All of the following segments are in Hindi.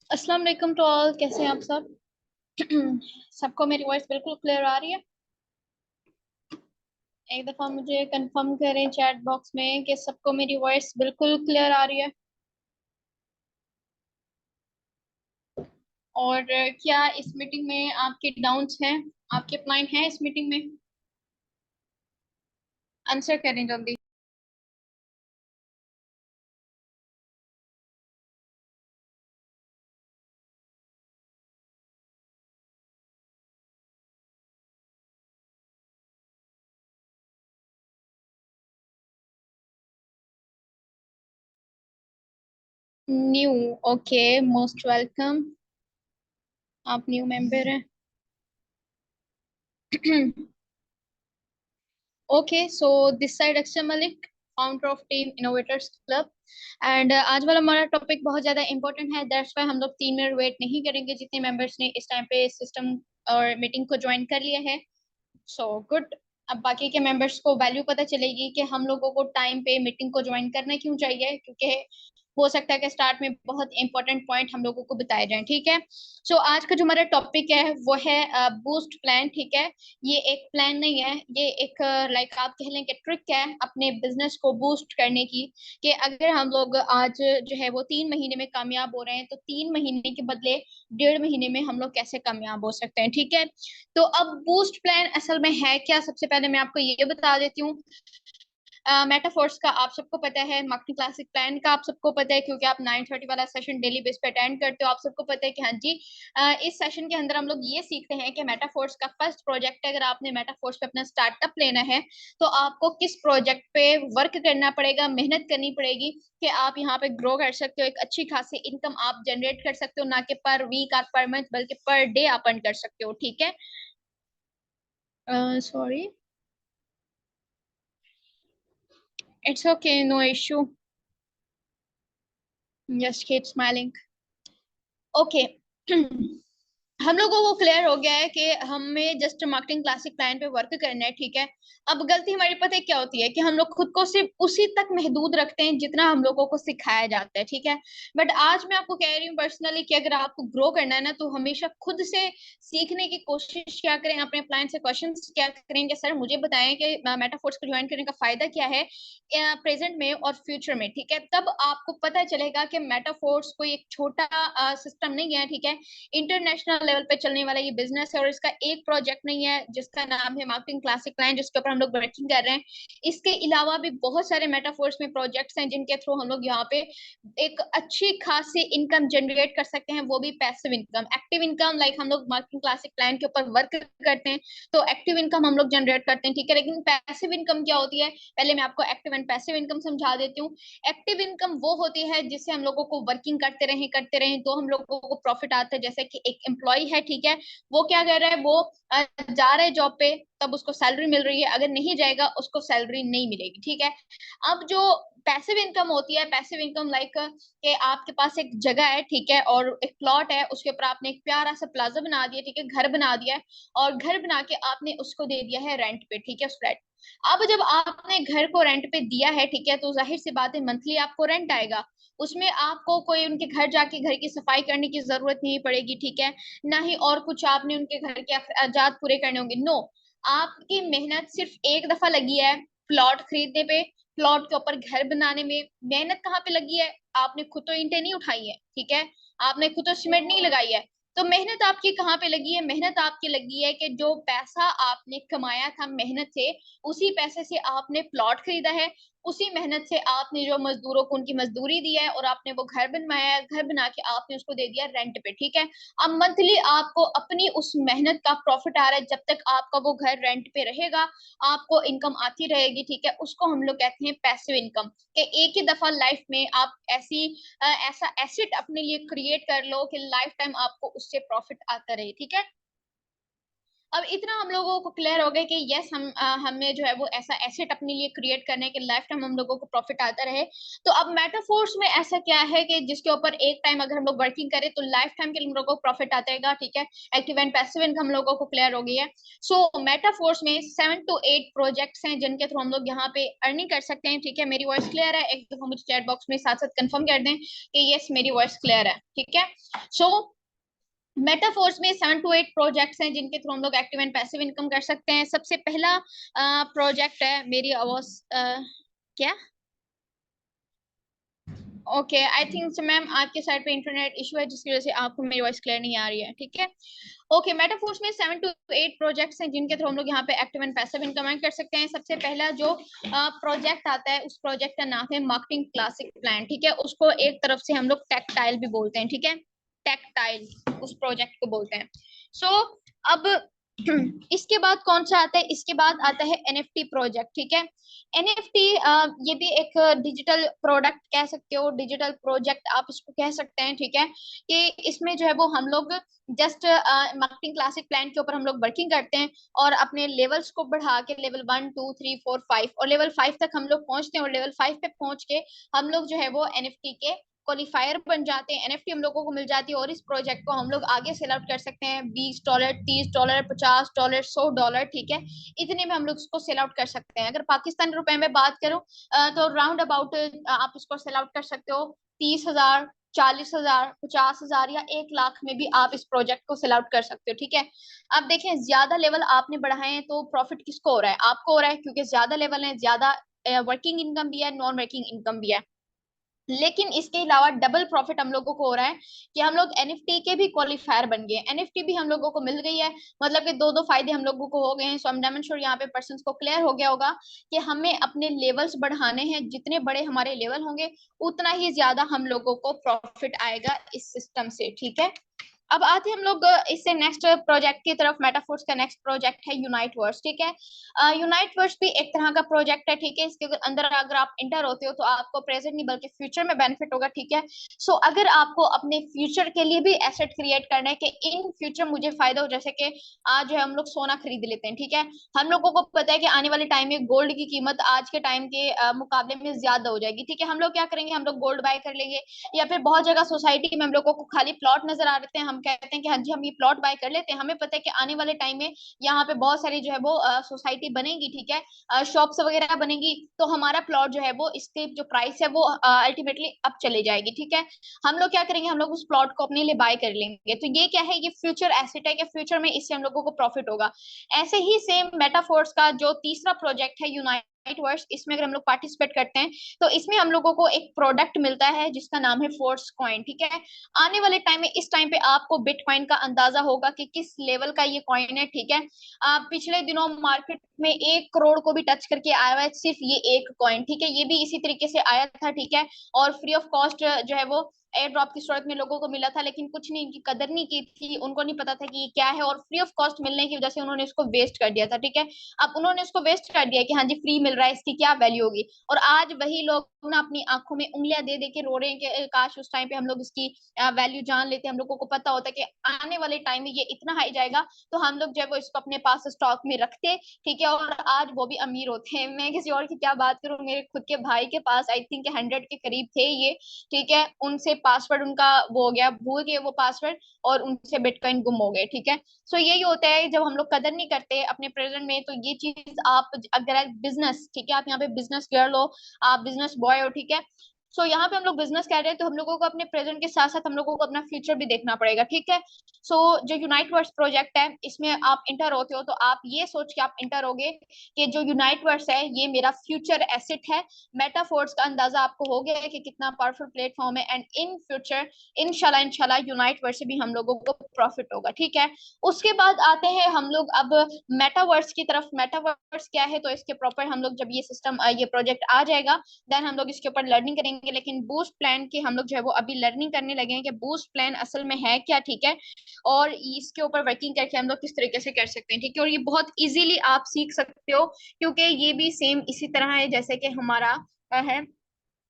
अस्सलाम वालेकुम टू ऑल। कैसे हैं आप सब? सबको मेरी वॉइस बिल्कुल क्लियर आ रही है? एक दफा मुझे कंफर्म करें चैट बॉक्स में कि सबको मेरी वॉइस बिल्कुल क्लियर आ रही है। और क्या इस मीटिंग में आपके डाउट्स हैं? आपके पॉइंट हैं इस मीटिंग में? आंसर करें जल्दी। न्यू। Okay, most welcome. आप न्यू मेंबर हैं। Okay, so this side Akshay Malik, founder of team innovators club. And आज वाला हमारा टॉपिक बहुत ज्यादा इंपॉर्टेंट है, दैट्स व्हाई हम लोग 3 मिनट वेट नहीं करेंगे। जितने मेंबर्स ने इस टाइम पे सिस्टम और मीटिंग को ज्वाइन कर लिया है, सो गुड। अब बाकी के मेंबर्स को वैल्यू पता चलेगी कि हम लोगों को टाइम पे मीटिंग को ज्वाइन करना क्यों चाहिए, क्योंकि हो सकता है कि स्टार्ट में बहुत इंपॉर्टेंट पॉइंट हम लोगों को बताए जाएं। ठीक है। सो आज का जो हमारा टॉपिक है वो है बूस्ट प्लान। ठीक है। ये एक प्लान नहीं है, ये एक लाइक आप कह लें कि ट्रिक है अपने बिजनेस को बूस्ट करने की। कि अगर हम लोग आज जो है वो 3 महीने में कामयाब हो रहे हैं, तो 3 महीने के बदले 1.5 महीने में हम लोग कैसे कामयाब हो सकते हैं। ठीक है। तो अब बूस्ट प्लान असल में है क्या, सबसे पहले मैं आपको ये बता देती हूँ। मेटाफोर्स का आप सबको पता है, मार्केटिंग क्लासिक प्लान का आप सबको पता है, क्योंकि आप 9:30 वाला सेशन डेली बेस पे अटेंड करते हो। आप सबको पता है कि हाँ जी, इस सेशन के अंदर हम लोग ये सीखते हैं कि मेटाफोर्स का फर्स्ट प्रोजेक्ट, अगर आपने मेटाफोर्स पे अपना स्टार्टअप लेना है तो आपको किस प्रोजेक्ट पे वर्क करना पड़ेगा, मेहनत करनी पड़ेगी कि आप यहाँ पे ग्रो कर सकते हो, एक अच्छी खासी इनकम आप जनरेट कर सकते हो, ना कि पर वीक और पर मंथ बल्कि पर डे आप अर्न कर सकते हो। ठीक है। Sorry, it's okay, no issue, just keep smiling. Okay. हम लोगों को क्लियर हो गया है कि हमें जस्ट मार्केटिंग क्लासिक प्लान पे वर्क करना है। ठीक है। अब गलती हमारी पता है क्या होती है कि हम लोग खुद को सिर्फ उसी तक महदूद रखते हैं जितना हम लोगों को सिखाया जाता है। ठीक है। बट आज मैं आपको कह रही हूँ पर्सनली कि अगर आपको ग्रो करना है ना, तो हमेशा खुद से सीखने की कोशिश क्या करें, अपने क्लाइंट से क्वेश्चन क्या करेंगे, सर मुझे बताएं कि मेटाफोर्स को ज्वाइन करने का फायदा क्या है प्रेजेंट में और फ्यूचर में। ठीक है। तब आपको पता चलेगा कि मेटाफोर्स कोई एक छोटा सिस्टम नहीं है। ठीक है। इंटरनेशनल लेवल पे चलने वाला ये बिजनेस है, और इसका एक प्रोजेक्ट नहीं है जिसका नाम है मार्केटिंग क्लासिक क्लाइंट, जिसके ऊपर हम लोग वर्किंग कर रहे हैं। इसके अलावा भी बहुत सारे मेटाफोर्स में प्रोजेक्ट्स हैं जिनके थ्रू हम लोग यहाँ पे एक अच्छी खासी इनकम जनरेट कर सकते हैं, वो भी passive income, active income. Like हम लोग मार्केटिंग क्लासिक क्लाइंट के ऊपर वर्क करते हैं तो एक्टिव इनकम हम लोग जनरेट करते हैं। ठीक है। लेकिन पैसिव इनकम क्या होती है, पहले मैं आपको एक्टिव एंड पैसिव इनकम समझा देती हूँ। एक्टिव इनकम वो होती है जिससे हम लोगों को वर्किंग करते रहें तो हम लोगों को प्रॉफिट आता है। जैसे कि एक एम्प्लॉय है, ठीक है, वो क्या कर रहा है, वो जा रहा है जॉब पे, तब उसको सैलरी मिल रही है, अगर नहीं जाएगा उसको सैलरी नहीं मिलेगी। ठीक है। अब जो पैसिव इनकम होती है, पैसिव इनकम लाइक कि आपके पास एक जगह है, ठीक है, और एक प्लॉट है, उसके ऊपर आपने एक प्यारा सा प्लाजा बना दिया, ठीक है, घर बना दिया है, और घर बना के आपने उसको दे दिया है रेंट पे। ठीक है, उस फ्लैट। अब जब आपने घर को रेंट पे दिया है, ठीक है, तो जाहिर सी बात है मंथली आपको रेंट आएगा। उसमें आपको कोई उनके घर जाके घर की सफाई करने की जरूरत नहीं पड़ेगी। ठीक है। ना ही और कुछ आपने उनके घर के अखराजात पूरे करने होंगे। नो, आपकी मेहनत सिर्फ एक दफा लगी है प्लॉट खरीदने पे, प्लॉट के ऊपर घर बनाने में। मेहनत कहाँ पे लगी है, आपने खुद तो ईंटें नहीं उठाई है, ठीक है, आपने खुद तो सीमेंट नहीं लगाई है। तो मेहनत आपकी कहाँ पे लगी है, मेहनत आपकी लगी है कि जो पैसा आपने कमाया था मेहनत से, उसी पैसे से आपने प्लॉट खरीदा है, उसी मेहनत से आपने जो मजदूरों को उनकी मजदूरी दी है, और आपने वो घर बनवाया है, घर बना के आपने उसको दे दिया रेंट पे। ठीक है। अब मंथली आपको अपनी उस मेहनत का प्रॉफिट आ रहा है, जब तक आपका वो घर रेंट पे रहेगा आपको इनकम आती रहेगी। ठीक है। उसको हम लोग कहते हैं पैसिव इनकम। कि एक ही दफा लाइफ में आप ऐसा एसेट अपने लिए क्रिएट कर लो कि लाइफ टाइम आपको उससे प्रॉफिट आता रहे। ठीक है। अब इतना हम लोगों को क्लियर हो गया कि यस हमें जो है वो ऐसा एसेट अपने लिए क्रिएट करने के लाइफ टाइम हम लोगों को प्रॉफिट आता रहे। तो अब मेटाफोर्स में ऐसा क्या है कि जिसके ऊपर एक टाइम अगर हम लोग वर्किंग करें तो लाइफ टाइम के लिए हम लोगों को प्रॉफिट आता रहेगा, ठीक है। एक्टिव एंड पैसिव इनकम हम लोगों को क्लियर हो गई है। सो मेटाफोर्स में 7 to 8 प्रोजेक्ट्स हैं जिनके थ्रू हम लोग यहाँ पे अर्निंग कर सकते हैं, ठीक है। मेरी वॉइस क्लियर है? एक दफा मुझे चैट बॉक्स में साथ साथ कंफर्म कर दें कि यस मेरी वॉइस क्लियर है, ठीक है। सो मेटाफोर्स में 7 to 8 प्रोजेक्ट्स हैं जिनके थ्रू हम लोग एक्टिव एंड पैसिव इनकम कर सकते हैं। सबसे पहला प्रोजेक्ट है मेरी आवाज क्या ओके आई थिंक मैम आपके साइड पे इंटरनेट इशू है जिसकी वजह से आपको मेरी वॉइस क्लियर नहीं आ रही है, ठीक है। ओके मेटाफोर्स में 7 to 8 प्रोजेक्ट्स हैं जिनके थ्रू हम लोग यहाँ पे active and passive income earn कर सकते हैं। सबसे पहला जो प्रोजेक्ट आता है उस प्रोजेक्ट का नाम है मार्केटिंग क्लासिक प्लान, ठीक है। उसको एक तरफ से हम लोग टेक्टाइल भी बोलते हैं, ठीक है। टेक्टाइल उस प्रोजेक्ट को बोलते हैं। सो अब इसके बाद कौन सा आता है? इसके बाद आता है एनएफटी प्रोजेक्ट, ठीक है। एनएफटी ये भी एक डिजिटल प्रोडक्ट कह सकते हो, डिजिटल प्रोजेक्ट आप इसको कह सकते हैं, ठीक है। कि इसमें जो है वो हम लोग जस्ट मार्केटिंग क्लासिक प्लान के ऊपर हम लोग वर्किंग करते हैं और अपने लेवल्स को बढ़ा के लेवल 1 2 3 4 5 और लेवल 5 तक हम लोग पहुंचते हैं और लेवल 5 पे पहुंच के हम लोग जो है वो एनएफटी के क्वालिफायर बन जाते हैं। एनएफटी हम लोगों को मिल जाती है और इस प्रोजेक्ट को हम लोग आगे सेल आउट कर सकते हैं $20 $30 $50 $100, ठीक है। इतने में हम लोग इसको सेल आउट कर सकते हैं। अगर पाकिस्तानी रुपए में बात करूं तो राउंड अबाउट आप इसको सेल आउट कर सकते हो 30,000 40,000 50,000 या 1 लाख में भी आप इस प्रोजेक्ट को सेल आउट कर सकते हो, ठीक है। अब देखें ज्यादा लेवल आपने बढ़ाए हैं तो प्रॉफिट किसको हो रहा है? आपको हो रहा है, क्योंकि ज्यादा लेवल है, ज्यादा वर्किंग इनकम भी है, नॉन वर्किंग इनकम भी है। लेकिन इसके अलावा डबल प्रॉफिट हम लोगों को हो रहा है कि हम लोग एनएफटी के भी क्वालिफायर बन गए। एनएफटी भी हम लोगों को मिल गई है, मतलब कि दो दो फायदे हम लोगों को हो गए हैं। सो आई एम श्योर यहाँ पे पर्सन को क्लियर हो गया होगा कि हमें अपने लेवल्स बढ़ाने हैं। जितने बड़े हमारे लेवल होंगे उतना ही ज्यादा हम लोगों को प्रॉफिट आएगा इस सिस्टम से, ठीक है। अब आते हैं हम लोग इससे नेक्स्ट प्रोजेक्ट की तरफ। मेटाफोर्स का नेक्स्ट प्रोजेक्ट है यूनाइट वर्स, ठीक है। यूनाइट वर्स भी एक तरह का प्रोजेक्ट है, ठीक है। इसके अंदर अगर आप इंटर होते हो तो आपको प्रेजेंट नहीं बल्कि फ्यूचर में बेनिफिट होगा, ठीक है। सो अगर आपको अपने फ्यूचर के लिए भी एसेट क्रिएट करना है कि इन फ्यूचर मुझे फायदा हो, जैसे कि आज जो है हम लोग सोना खरीद लेते हैं, ठीक है। हम लोगों को पता है कि आने वाले टाइम में गोल्ड की कीमत आज के टाइम के मुकाबले में ज्यादा हो जाएगी, ठीक है। हम लोग क्या करेंगे? हम लोग गोल्ड बाय कर लेंगे, या फिर बहुत जगह सोसाइटी में हम लोगों को खाली प्लॉट नजर आ रहे हैं, हम कहते हैं कि हाँ जी हम ये प्लॉट बाय कर लेते हैं। हमें पता है कि आने वाले टाइम में यहाँ पे बहुत सारी जो है वो सोसाइटी बनेगी, ठीक है, शॉप्स वगैरह बनेगी, तो हमारा प्लॉट जो है वो इसके जो प्राइस है वो अल्टीमेटली अप चले जाएगी, ठीक है। हम लोग क्या करेंगे? हम लोग उस प्लॉट को अपने लिए बाय कर लेंगे। तो ये क्या है? ये फ्यूचर एसेट है कि फ्यूचर में इससे हम लोगों को प्रॉफिट होगा। ऐसे ही सेम मेटाफोर्स का जो तीसरा प्रोजेक्ट है यूनाइट वर्स, इसमें अगर हम लोग पार्टिसिपेट करते हैं तो इसमें हम लोगों को एक प्रोडक्ट मिलता है जिसका नाम है फोर्स कॉइन, ठीक है। आने वाले टाइम में इस टाइम पे आपको बिटकॉइन का अंदाजा होगा कि किस लेवल का ये कॉइन है, ठीक है। पिछले दिनों मार्केट में 1 करोड़ को भी टच करके आया हुआ है सिर्फ ये एक कॉइन, ठीक है। ये भी इसी तरीके से आया था, ठीक है। और फ्री ऑफ कॉस्ट जो है वो एयर ड्रॉप की सूरत में लोगों को मिला था, लेकिन कुछ नहीं, इनकी कदर नहीं की थी, उनको नहीं पता था कि ये क्या है। और फ्री ऑफ कॉस्ट मिलने की वजह से उन्होंने इसको वेस्ट कर दिया था, ठीक है। अब उन्होंने इसको वेस्ट कर दिया कि हाँ जी फ्री मिल रहा है, इसकी क्या वैल्यू होगी। और आज वही लोग ना अपनी आंखों में उंगलियां दे दे के रो रहे हैं कि काश उस टाइम पे हम लोग इसकी वैल्यू जान लेते। हम लोगों को पता होता कि आने वाले टाइम में ये इतना हाई जाएगा, तो हम लोग जो है वो इसको अपने पास स्टॉक में रखते, ठीक है। और आज वो भी अमीर होते हैं। मैं किसी और की क्या बात करूं, मेरे खुद के भाई के पास आई थिंक 100 के करीब थे ये, ठीक है। उनसे पासवर्ड उनका वो हो गया, भूल गए वो पासवर्ड, और उनसे बिटकॉइन गुम हो गए, ठीक है। सो यही होता है जब हम लोग कदर नहीं करते अपने प्रेजेंट में। तो ये चीज आप अगर बिजनेस, ठीक है, आप यहाँ पे बिजनेस गर्ल हो, आप बिजनेस बॉय हो, ठीक है। सो यहाँ पे हम लोग बिजनेस कर रहे हैं तो हम लोगों को अपने प्रेजेंट के साथ साथ हम लोगों को अपना फ्यूचर भी देखना पड़ेगा, ठीक है। सो जो यूनाइट वर्स प्रोजेक्ट है इसमें आप इंटर होते हो तो आप ये सोच के आप इंटर होगे कि जो यूनाइट वर्स है ये मेरा फ्यूचर एसेट है। मेटाफोर्स का अंदाजा आपको हो गया है कि कितना पावरफुल प्लेटफॉर्म है, एंड इन फ्यूचर इंशाल्लाह इंशाल्लाह यूनाइट वर्स से भी हम लोगों को प्रॉफिट होगा, ठीक है। उसके बाद आते हैं हम लोग अब मेटावर्स की तरफ। मेटावर्स क्या है? तो इसके प्रॉपर हम लोग जब ये सिस्टम ये प्रोजेक्ट आ जाएगा देन हम लोग इसके ऊपर लर्निंग करेंगे। लेकिन बूस्ट प्लान की हम लोग जो है वो अभी लर्निंग करने लगे हैं कि बूस्ट प्लान असल में है क्या, ठीक है। और इसके ऊपर वर्किंग करके हम लोग किस तरीके से कर सकते हैं, ठीक है। और ये बहुत इजीली आप सीख सकते हो क्योंकि ये भी सेम इसी तरह है जैसे कि हमारा है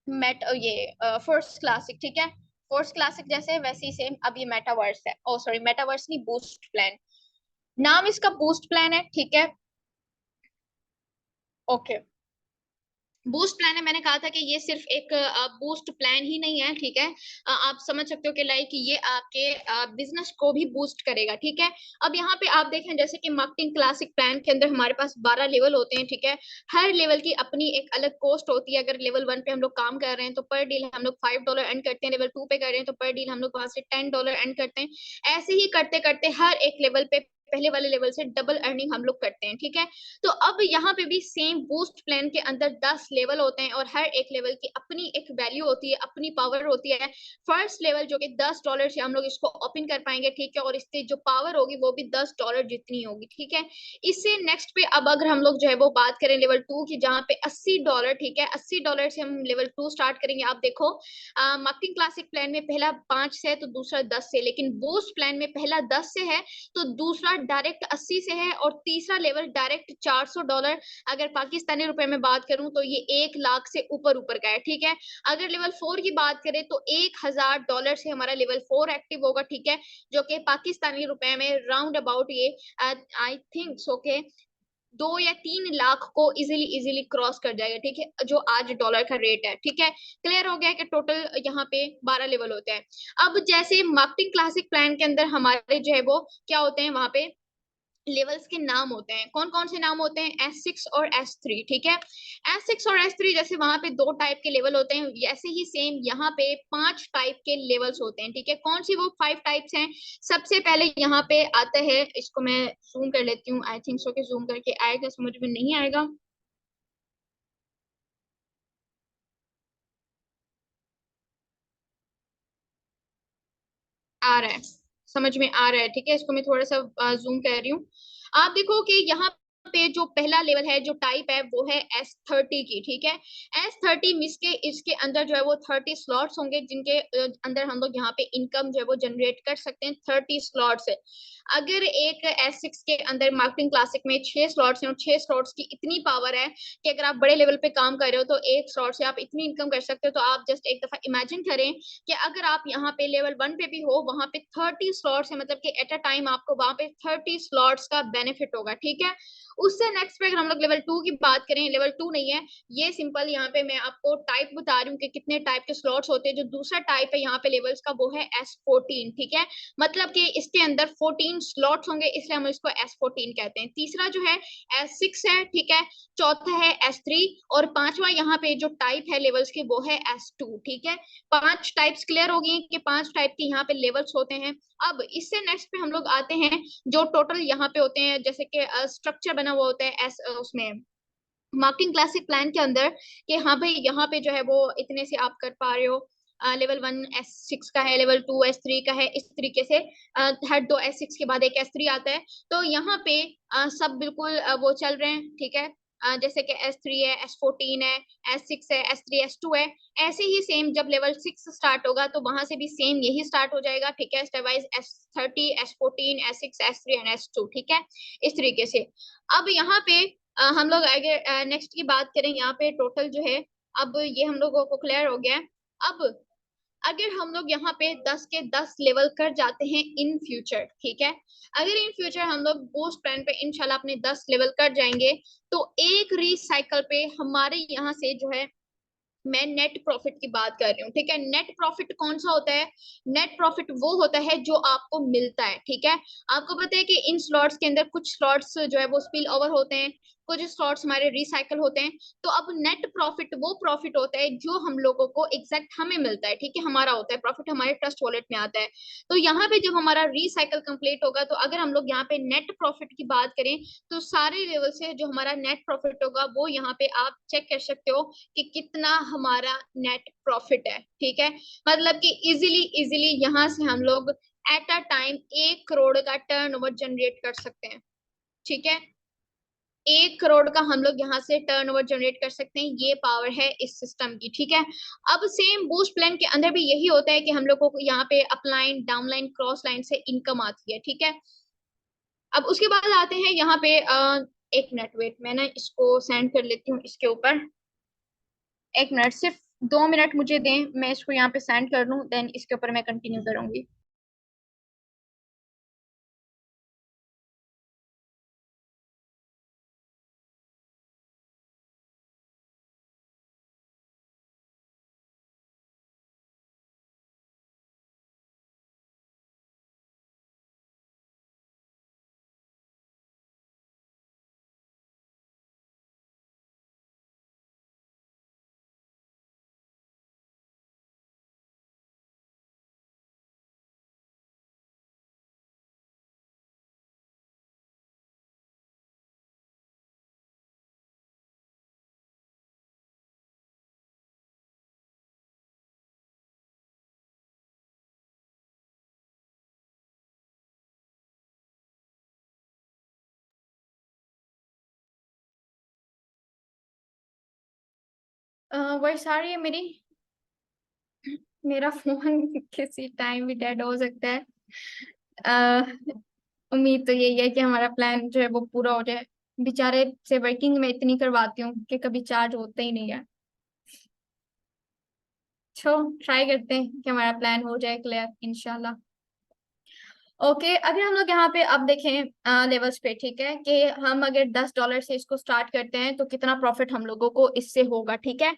मेट ये फोर्स क्लासिक, ठीक है। फोर्स क्लासिक जैसे वैसे ही सेम अब ये मेटावर्स है। ओ सॉरी, मेटावर्स नहीं, बूस्ट प्लान। नाम इसका बूस्ट प्लान है, ठीक है। ओके, बूस्ट प्लान है, मैंने कहा था कि ये सिर्फ एक बूस्ट प्लान ही नहीं है, ठीक है। आप समझ सकते हो कि लाइक ये आपके बिजनेस को भी बूस्ट करेगा, ठीक है। अब यहाँ पे आप देखें जैसे कि मार्केटिंग क्लासिक प्लान के अंदर हमारे पास 12 लेवल होते हैं, ठीक है। हर लेवल की अपनी एक अलग कॉस्ट होती है। अगर लेवल 1 पे हम लोग काम कर रहे हैं तो पर डील हम लोग $5 अर्न करते हैं, लेवल 2 पे कर रहे हैं तो पर डील हम लोग वहां से $10 अर्न करते हैं। ऐसे ही करते करते हर एक लेवल पे पहले वाले लेवल से डबल अर्निंग हम लोग करते हैं, ठीक है। तो अब यहाँ पे भी सेम बूस्ट प्लान के अंदर 10 लेवल होते हैं और हर एक लेवल की अपनी एक वैल्यू होती है, अपनी पावर होती है। फर्स्ट लेवल जो कि $10 से हम लोग इसको ओपन कर पाएंगे, ठीक है। और इसकी जो पावर होगी वो भी $10 जितनी होगी, ठीक है। इससे नेक्स्ट पे अब अगर हम लोग जो है वो बात करें लेवल 2 की, जहाँ पे $80, ठीक है, $80 से हम लेवल 2 स्टार्ट करेंगे। आप देखो मार्केटिंग क्लासिक प्लान में पहला 5 से है तो दूसरा 10 से, लेकिन बूस्ट प्लान में पहला 10 से है तो दूसरा डायरेक्ट 80 से है और तीसरा लेवल डायरेक्ट $400। अगर पाकिस्तानी रुपए में बात करूं तो ये 1 लाख से ऊपर ऊपर का है, ठीक है। अगर लेवल 4 की बात करें तो $1000 से हमारा लेवल 4 एक्टिव होगा, ठीक है। जो कि पाकिस्तानी रुपए में राउंड अबाउट ये आई थिंक सो के 2 या 3 लाख को इजिली इजिली क्रॉस कर जाएगा, ठीक है, जो आज डॉलर का रेट है, ठीक है। क्लियर हो गया कि टोटल यहाँ पे 12 लेवल होते हैं। अब जैसे मार्केटिंग क्लासिक प्लान के अंदर हमारे जो है वो क्या होते हैं, वहां पे लेवल्स के नाम होते हैं। कौन कौन से नाम होते हैं? S6 और S3, ठीक है। S6 और S3 जैसे वहां पे 2 टाइप के लेवल होते हैं, ऐसे ही सेम यहाँ पे 5 टाइप के लेवल्स होते हैं, ठीक है। कौन सी वो 5 टाइप्स हैं? सबसे पहले यहाँ पे आता है, इसको मैं जूम कर लेती हूँ, आई थिंक सो कि जूम करके आएगा, समझ में नहीं आएगा, आ रहा है, समझ में आ रहा है, ठीक है। इसको मैं थोड़ा सा जूम कर रही हूँ। आप देखो कि यहाँ पे जो पहला लेवल है, जो टाइप है, वो है S30 की, ठीक है। S30 मिस के इसके अंदर जो है वो 30 स्लॉट्स होंगे, जिनके अंदर हम लोग यहाँ पे इनकम जो है वो जनरेट कर सकते हैं। 30 स्लॉट्स है। अगर एक S6 के अंदर मार्केटिंग क्लासिक में 6 स्लॉट्स हैं और 6 स्लॉट्स की इतनी पावर है कि अगर आप बड़े लेवल पे काम कर रहे हो तो एक स्लॉट से आप इतनी इनकम कर सकते हो। तो आप जस्ट एक दफा इमेजिन करें कि अगर आप यहाँ पे लेवल 1 पे भी हो, वहां पे 30 स्लॉट्स है, मतलब कि एट अ टाइम आपको वहां पे 30 स्लॉट्स का बेनिफिट होगा, ठीक है। उससे नेक्स्ट पे अगर हम लोग लेवल 2 की बात करें, लेवल 2 नहीं है ये, सिंपल यहाँ पे मैं आपको टाइप बता रही हूँ कि कितने टाइप के स्लॉट्स होते हैं। जो दूसरा टाइप है यहाँ पे लेवल्स का, वो है S14, ठीक है। मतलब कि इसके अंदर 14 स्लॉट्स होंगे, इसलिए हम इसको S14 कहते हैं। तीसरा जो है S6 है, ठीक है। चौथा है S3 और पांचवा यहाँ पे जो टाइप है लेवल्स के, वो है S2, ठीक है। 5 टाइप्स क्लियर होगी कि 5 टाइप के यहाँ पे लेवल्स होते हैं। अब इससे नेक्स्ट पे हम लोग आते हैं जो टोटल यहाँ पे होते हैं, जैसे कि स्ट्रक्चर बना हुआ होता है उसमें मार्केटिंग क्लासिक प्लान के अंदर, कि हाँ भाई यहाँ पे जो है वो इतने से आप कर पा रहे हो। लेवल 1 S6 का है, लेवल 2 S3 का है, इस तरीके से हर 2 S6 के बाद एक S3 आता है। तो यहाँ पे सब बिल्कुल वो चल रहे हैं, ठीक है। जैसे कि S3 है, S14 है, S6 है, S3 S2 है। ऐसे ही सेम जब लेवल 6 स्टार्ट होगा तो वहां से भी सेम यही स्टार्ट हो जाएगा, ठीक है। Step wise S30, S14, S6, S3 and S2, ठीक है, इस तरीके से। अब यहाँ पे हम लोग आगे नेक्स्ट की बात करें, यहाँ पे टोटल जो है, अब ये हम लोगों को क्लियर हो गया है। अब अगर हम लोग यहाँ पे 10 के 10 लेवल कर जाते हैं इन फ्यूचर, ठीक है। अगर इन फ्यूचर हम लोग बूस्ट प्लान पे इंशाल्लाह अपने 10 लेवल कर जाएंगे तो एक रीसाइकल पे हमारे यहाँ से जो है, मैं नेट प्रॉफिट की बात कर रही हूँ, ठीक है। नेट प्रॉफिट कौन सा होता है? नेट प्रॉफिट वो होता है जो आपको मिलता है, ठीक है। आपको पता है कि इन स्लॉट्स के अंदर कुछ स्लॉट्स जो है वो स्पिल ओवर होते हैं, कुछ स्लॉट्स हमारे रिसाइकल होते हैं। तो अब नेट प्रॉफिट वो प्रॉफिट होता है जो हम लोगों को एग्जैक्ट हमें मिलता है, ठीक है, हमारा होता है प्रॉफिट, हमारे ट्रस्ट वॉलेट में आता है। तो यहाँ पे जब हमारा रिसाइकल कंप्लीट होगा, तो अगर हम लोग यहाँ पे नेट प्रॉफिट की बात करें तो सारे लेवल से जो हमारा नेट प्रॉफिट होगा वो यहाँ पे आप चेक कर सकते हो कि कितना हमारा नेट प्रॉफिट है, ठीक है। मतलब कि इजीली इजीली यहाँ से हम लोग एट अ टाइम 1 करोड़ का टर्नओवर जनरेट कर सकते हैं, ठीक है। 1 करोड़ का हम लोग यहाँ से टर्नओवर जनरेट कर सकते हैं, ये पावर है इस सिस्टम की, ठीक है। अब सेम बूस्ट प्लान के अंदर भी यही होता है कि हम लोगों को यहाँ पे अपलाइन, डाउनलाइन, क्रॉस लाइन से इनकम आती है, ठीक है। अब उसके बाद आते हैं यहाँ पे एक मिनट वेट, मैं ना इसको सेंड कर लेती हूँ इसके ऊपर। एक मिनट, सिर्फ 2 मिनट मुझे दें, मैं इसको यहाँ पे सेंड कर लूँ, देन इसके ऊपर मैं कंटिन्यू करूंगी। वॉइस आ रही है मेरी? मेरा फोन किसी टाइम भी डेड हो सकता है। उम्मीद तो यही है कि हमारा प्लान जो है वो पूरा हो जाए। बेचारे से वर्किंग में इतनी करवाती हूँ कि कभी चार्ज होता ही नहीं है। तो ट्राई करते हैं कि हमारा प्लान हो जाए क्लियर इंशाल्लाह। ओके, अगर हम लोग यहाँ पे अब देखें लेवल्स पे, ठीक है, कि हम अगर $10 से इसको स्टार्ट करते हैं तो कितना प्रॉफिट हम लोगों को इससे होगा। ठीक है,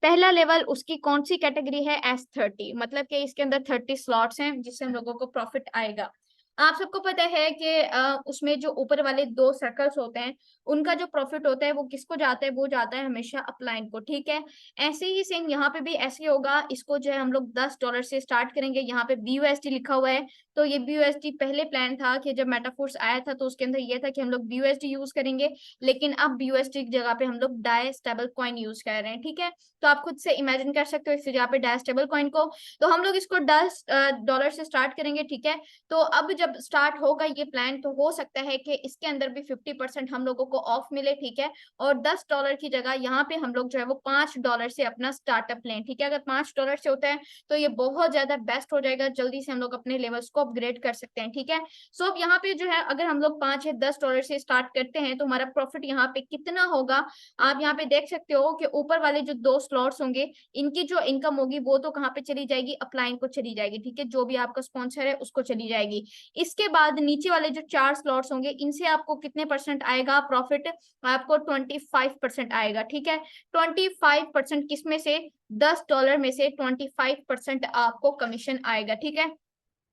पहला लेवल उसकी कौन सी कैटेगरी है? S30, मतलब कि इसके अंदर 30 स्लॉट्स हैं जिससे हम लोगों को प्रॉफिट आएगा। आप सबको पता है कि उसमें जो ऊपर वाले दो सर्कल्स होते हैं उनका जो प्रॉफिट होता है वो किसको जाता है? वो जाता है हमेशा अपलाइन को। ठीक है, ऐसे ही सेम यहाँ पे भी ऐसे होगा। इसको जो है हम लोग $10 से स्टार्ट करेंगे। यहाँ पे BUSD लिखा हुआ है, तो ये BUSD पहले प्लान था कि जब मेटाफोर्स आया था तो उसके अंदर ये था कि हम लोग BUSD यूज करेंगे, लेकिन अब BUSD की जगह पे हम लोग डाई स्टेबल कॉइन यूज कर रहे हैं। ठीक है, तो आप खुद से इमेजिन कर सकते हो इस जगह पे डाई स्टेबल कॉइन को। तो हम लोग इसको $10 से स्टार्ट करेंगे। ठीक है, तो अब जब स्टार्ट होगा ये प्लान तो हो सकता है कि इसके अंदर भी 50% हम लोगों को ऑफ मिले। ठीक है, और $10 की जगह यहाँ पे हम लोग जो है वो $5 से अपना स्टार्टअप लें। ठीक है, अगर $5 से होता है तो ये बहुत ज्यादा बेस्ट हो जाएगा, जल्दी से हम लोग अपने लेवल्स को अपग्रेड कर सकते हैं। ठीक है, सो अब यहाँ पे जो है अगर हम लोग 5 या $10 से स्टार्ट करते हैं तो हमारा प्रॉफिट यहाँ पे कितना होगा? आप यहाँ पे देख सकते हो कि ऊपर वाले जो दो स्लॉट्स होंगे इनकी जो इनकम होगी वो तो कहाँ पे चली जाएगी? अपलाइन को चली जाएगी। ठीक है, जो भी आपका स्पॉन्सर है उसको चली जाएगी। इसके बाद नीचे वाले जो 4 स्लॉट्स होंगे इनसे आपको कितने परसेंट आएगा प्रॉफिट? आपको 25% आएगा। ठीक है, 25% किसमें से? $10 में से 25% आपको कमीशन आएगा। ठीक है,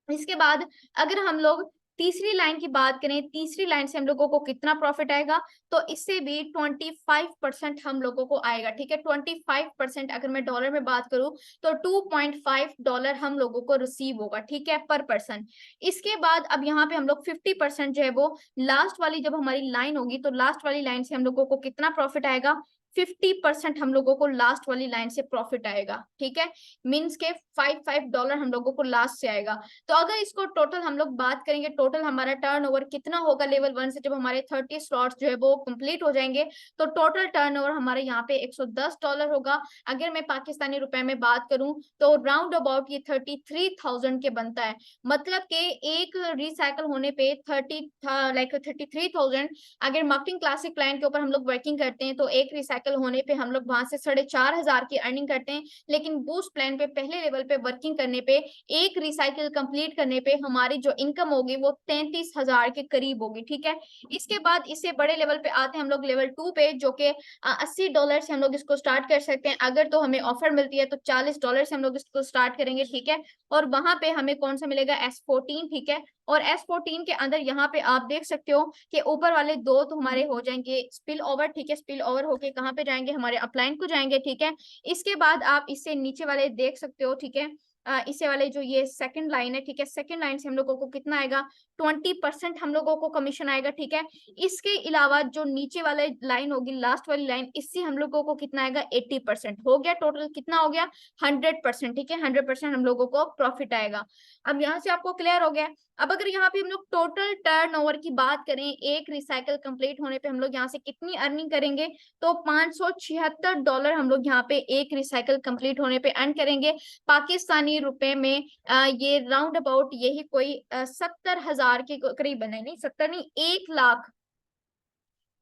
इसके बाद अगर हम लोग तीसरी लाइन की बात करें, तीसरी लाइन से हम लोगों को कितना प्रॉफिट आएगा? तो इससे भी 25% हम लोगों को आएगा। ठीक है, 25% अगर मैं डॉलर में बात करूं तो $2.5 हम लोगों को रिसीव होगा। ठीक है, पर पर्सन। इसके बाद अब यहाँ पे हम लोग 50% जो है वो लास्ट वाली जब हमारी लाइन होगी तो लास्ट वाली लाइन से हम लोगों को कितना प्रॉफिट आएगा? 50% हम लोगों को लास्ट वाली लाइन से प्रॉफिट आएगा। ठीक है, मीन्स के $5 हम लोगों को लास्ट से आएगा। तो अगर इसको टोटल हम लोग बात करेंगे, टोटल हमारा टर्नओवर कितना होगा लेवल 1 से? जब हमारे 30 स्लॉट्स जो है वो कंप्लीट हो जाएंगे तो टोटल टर्नओवर हमारे यहाँ पे $110 होगा। अगर मैं पाकिस्तानी रुपए में बात करूं तो राउंड अबाउट ये 33,000 के बनता है। मतलब कि एक रिसाइकल होने पे 33,000। अगर मार्केटिंग क्लासिक प्लान के ऊपर हम लोग वर्किंग करते हैं तो एक रिसाइकल होने पे हम लोग वहां से 4,500 की अर्निंग करते हैं, लेकिन बूस्ट प्लान पे पहले लेवल पे वर्किंग करने पे एक रिसाइकिल कंप्लीट करने पे हमारी जो इनकम होगी वो 33,000 के करीब होगी। ठीक है, इसके बाद इससे बड़े लेवल पे आते हैं हम लोग लेवल 2 पे, जो कि $80 से हम लोग इसको स्टार्ट कर सकते हैं। अगर तो हमें ऑफर मिलती है तो $40 से हम लोग इसको स्टार्ट करेंगे। ठीक है, और वहां पे हमें कौन सा मिलेगा? S14। ठीक है, और S14 के अंदर यहाँ पे आप देख सकते हो कि ऊपर वाले दो तो हमारे हो जाएंगे स्पिल ओवर। ठीक है, स्पिल ओवर होके कहाँ पे जाएंगे? हमारे अपलाइन को जाएंगे। ठीक है, इसके बाद आप इससे नीचे वाले देख सकते हो। ठीक है, इससे वाले जो ये सेकंड लाइन है, ठीक है, सेकंड लाइन से हम लोगों को कितना आएगा? 20% हम लोगों को कमीशन आएगा। ठीक है, इसके अलावा जो नीचे वाले लाइन होगी, लास्ट वाली लाइन, इससे हम लोगों को कितना आएगा? 80% हो गया। टोटल कितना हो गया? 100%। ठीक है, 100% हम लोगों को प्रॉफिट आएगा। अब यहाँ से आपको क्लियर हो गया। अब अगर यहाँ पे हम लोग टोटल टर्नओवर की बात करें, एक रिसाइकल कंप्लीट होने पे हम लोग यहाँ से कितनी अर्निंग करेंगे? तो $576 हम लोग यहाँ पे एक रिसाइकल कंप्लीट होने पे अर्न करेंगे। पाकिस्तानी रुपए में ये राउंड अबाउट यही कोई 70,000 के करीब बने, नहीं 70 नहीं, 1 लाख,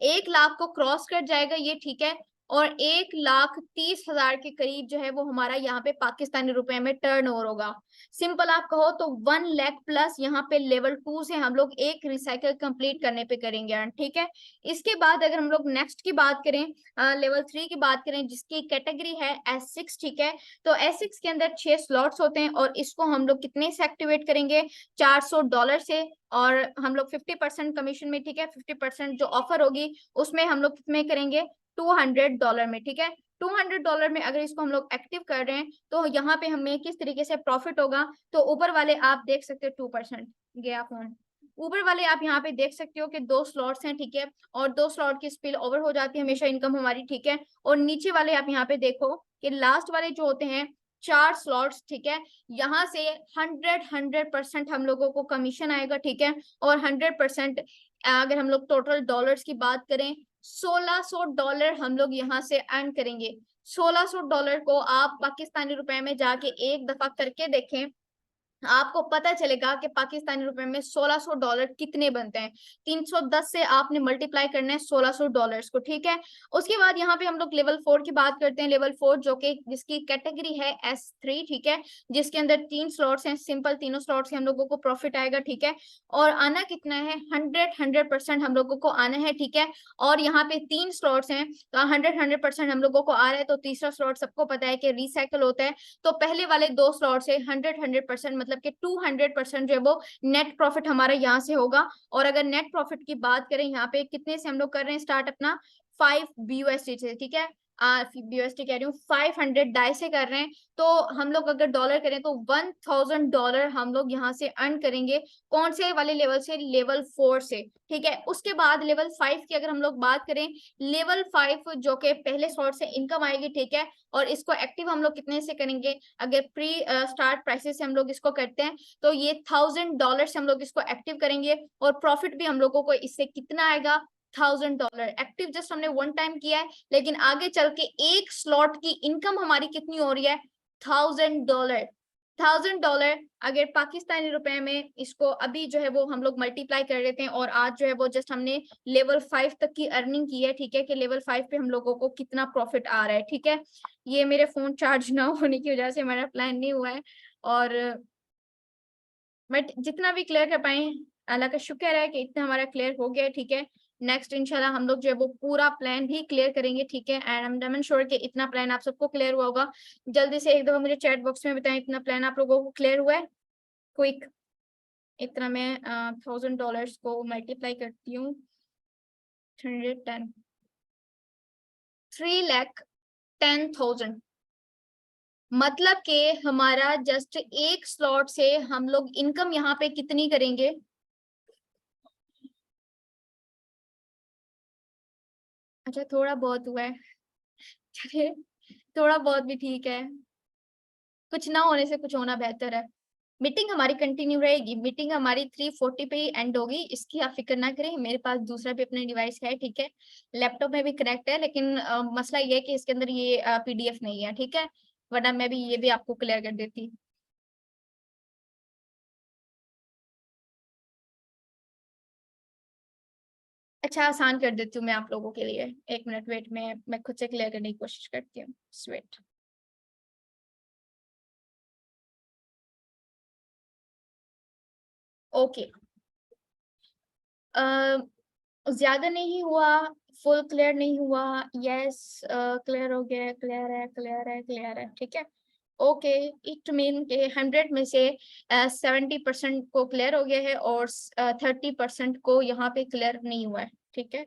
1 लाख को क्रॉस कर जाएगा ये। ठीक है, और 1,30,000 के करीब जो है वो हमारा यहाँ पे पाकिस्तानी रुपए में टर्नओवर होगा। सिंपल आप कहो तो 1 लाख प्लस यहाँ पे लेवल 2 से हम लोग एक रिसाइकल कंप्लीट करने पे करेंगे अर्न। ठीक है, इसके बाद अगर हम लोग नेक्स्ट की बात करें, लेवल 3 की बात करें जिसकी कैटेगरी है S6। ठीक है, तो S6 के अंदर 6 स्लॉट्स होते हैं और इसको हम लोग कितने से एक्टिवेट करेंगे? $400 से, और हम लोग 50% कमीशन में। ठीक है, 50% जो ऑफर होगी उसमें हम लोग कितने करेंगे? $200 में। ठीक है, $200 में अगर इसको हम लोग एक्टिव कर रहे हैं तो यहाँ पे हमें किस तरीके से प्रॉफिट होगा? तो ऊपर वाले आप देख सकते हो 2% गया फोन। ऊपर वाले आप यहाँ पे देख सकते हो कि दो स्लॉट्स हैं। ठीक है, और दो स्लॉट की स्पिल ओवर हो जाती है हमेशा इनकम हमारी। ठीक है, और नीचे वाले आप यहाँ पे देखो कि लास्ट वाले जो होते हैं 4 स्लॉट्स। ठीक है, यहाँ से 100% हम लोगों को कमीशन आएगा। ठीक है, और 100% अगर हम लोग टोटल डॉलर्स की बात करें $1,600 हम लोग यहाँ से अर्न करेंगे। $1600 को आप पाकिस्तानी रुपए में जाके एक दफा करके देखें, आपको पता चलेगा कि पाकिस्तानी रुपए में $1600 कितने बनते हैं। 310 से आपने मल्टीप्लाई करना है $1600 को, ठीक है। उसके बाद यहाँ पे हम लोग लेवल 4 की बात करते हैं। लेवल 4 जो कि जिसकी कैटेगरी है S3, ठीक है, जिसके अंदर 3 स्लॉट्स हैं, सिंपल तीनों स्लॉट्स से हम लोगों को प्रॉफिट आएगा, ठीक है। और आना कितना है, 100% हम लोगों को आना है, ठीक है। और यहाँ पे 3 स्लॉट्स हैं तो 100% हम लोगों को आ रहा है। तो तीसरा स्लॉट सबको पता है कि रिसाइकल होता है, तो पहले वाले 2 स्लॉट से 100% मतलब कि 200% जो है वो नेट प्रॉफिट हमारा यहाँ से होगा। और अगर नेट प्रॉफिट की बात करें, यहाँ पे कितने से हम लोग कर रहे हैं स्टार्ट अपना, 5 BUSD से, ठीक है। BUSD कह रही हूँ, 500 डाई से कर रहे हैं। तो हम लोग अगर डॉलर करें तो $1000 हम लोग यहाँ से अर्न करेंगे। कौन से वाले लेवल से, लेवल 4 से, ठीक है। उसके बाद लेवल 5 की अगर हम लोग बात करें, लेवल 5 जो कि पहले स्लॉट से इनकम आएगी, ठीक है। और इसको एक्टिव हम लोग कितने से करेंगे, अगर प्री स्टार्ट प्राइसेस से हम लोग इसको करते हैं तो ये $1000 से हम लोग इसको एक्टिव करेंगे। और प्रॉफिट भी हम लोगों को इससे कितना आएगा, $1000। एक्टिव जस्ट हमने 1 टाइम किया है, लेकिन आगे चल के एक स्लॉट की इनकम हमारी कितनी हो रही है, $1000। $1000 अगर पाकिस्तानी रुपए में इसको अभी जो है वो हम लोग मल्टीप्लाई कर लेते हैं, और आज जो है वो जस्ट हमने लेवल 5 तक की अर्निंग की है, ठीक है, कि लेवल 5 पे हम लोगों को कितना प्रॉफिट आ रहा है, ठीक है। ये मेरे फोन चार्ज ना होने की वजह से हमारा प्लान नहीं हुआ है, और बट जितना भी क्लियर कर पाए अल्लाह का शुक्र है कि इतना हमारा क्लियर हो गया, ठीक है। नेक्स्ट इंशाल्लाह हम लोग जो है वो पूरा प्लान भी क्लियर करेंगे, ठीक है। एंड आई एम श्योर कि इतना प्लान आप सबको क्लियर हुआ होगा। जल्दी से एक दफा मुझे चैट बॉक्स में बताएं इतना प्लान आप लोगों को क्लियर हुआ है, क्विक। इतना मैं $1000 को मल्टीप्लाई करती हूँ, 110, 3,10,000, मतलब कि हमारा जस्ट एक स्लॉट से हम लोग इनकम यहाँ पे कितनी करेंगे, अच्छा थोड़ा बहुत हुआ है, चलिए थोड़ा बहुत भी ठीक है, कुछ ना होने से कुछ होना बेहतर है। मीटिंग हमारी कंटिन्यू रहेगी, मीटिंग हमारी 3:40 पे ही एंड होगी, इसकी आप फिक्र ना करें। मेरे पास दूसरा भी अपना डिवाइस है, ठीक है, लैपटॉप में भी कनेक्ट है, लेकिन मसला ये है कि इसके अंदर ये PDF नहीं है, ठीक है, वरना मैं भी ये भी आपको क्लियर कर देती। अच्छा आसान कर देती हूँ मैं आप लोगों के लिए, 1 मिनट वेट में, मैं खुद से क्लियर करने की कोशिश करती हूँ, स्वेट। ओके, ज्यादा नहीं हुआ, फुल क्लियर नहीं हुआ, यस क्लियर हो गया, क्लियर है, क्लियर है, क्लियर है, ठीक है। ओके, इट मीन के 100 में से 70% को क्लियर हो गया है, और 30% को यहाँ पे क्लियर नहीं हुआ है, ठीक है।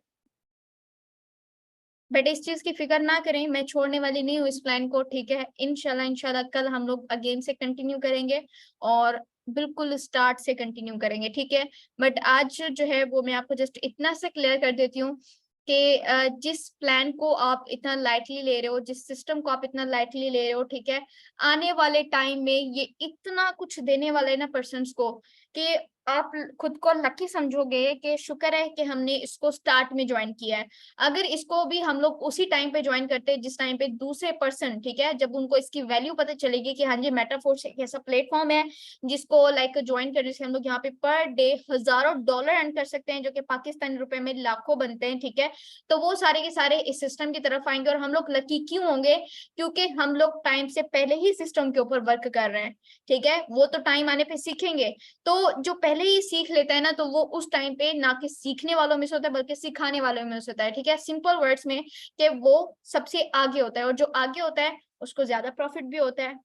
बट इस चीज की फिक्र ना करें, मैं छोड़ने वाली नहीं हूँ इस प्लान को, ठीक है। इंशाल्लाह इंशाल्लाह कल हम लोग अगेन से कंटिन्यू करेंगे, और बिल्कुल स्टार्ट से कंटिन्यू करेंगे, ठीक है। बट आज जो है वो मैं आपको जस्ट इतना से क्लियर कर देती हूँ कि जिस प्लान को आप इतना लाइटली ले रहे हो, जिस सिस्टम को आप इतना लाइटली ले रहे हो, ठीक है, आने वाले टाइम में ये इतना कुछ देने वाले है ना पर्सन्स को, कि आप खुद को लकी समझोगे कि शुक्र है कि हमने इसको स्टार्ट में ज्वाइन किया है। अगर इसको भी हम लोग उसी टाइम पे ज्वाइन करते हैं जिस टाइम पे दूसरे पर्सन, ठीक है, जब उनको इसकी वैल्यू पता चलेगी कि हाँ जी मेटाफोर्स एक ऐसा प्लेटफॉर्म है जिसको लाइक ज्वाइन करने से हम लोग यहाँ पे पर डे हजारों डॉलर अर्न कर सकते हैं, जो कि पाकिस्तानी रुपए में लाखों बनते हैं, ठीक है। तो वो सारे के सारे इस सिस्टम की तरफ आएंगे, और हम लोग लकी क्यों होंगे, क्योंकि हम लोग टाइम से पहले ही सिस्टम के ऊपर वर्क कर रहे हैं, ठीक है। वो तो टाइम आने पे सीखेंगे, तो जो पहले ही सीख लेता है ना, तो वो उस टाइम पे ना कि सीखने वालों में से होता है बल्कि सिखाने वालों में से होता है, ठीक है। सिंपल वर्ड्स में कि वो सबसे आगे होता है, और जो आगे होता है उसको ज्यादा प्रॉफिट भी होता है।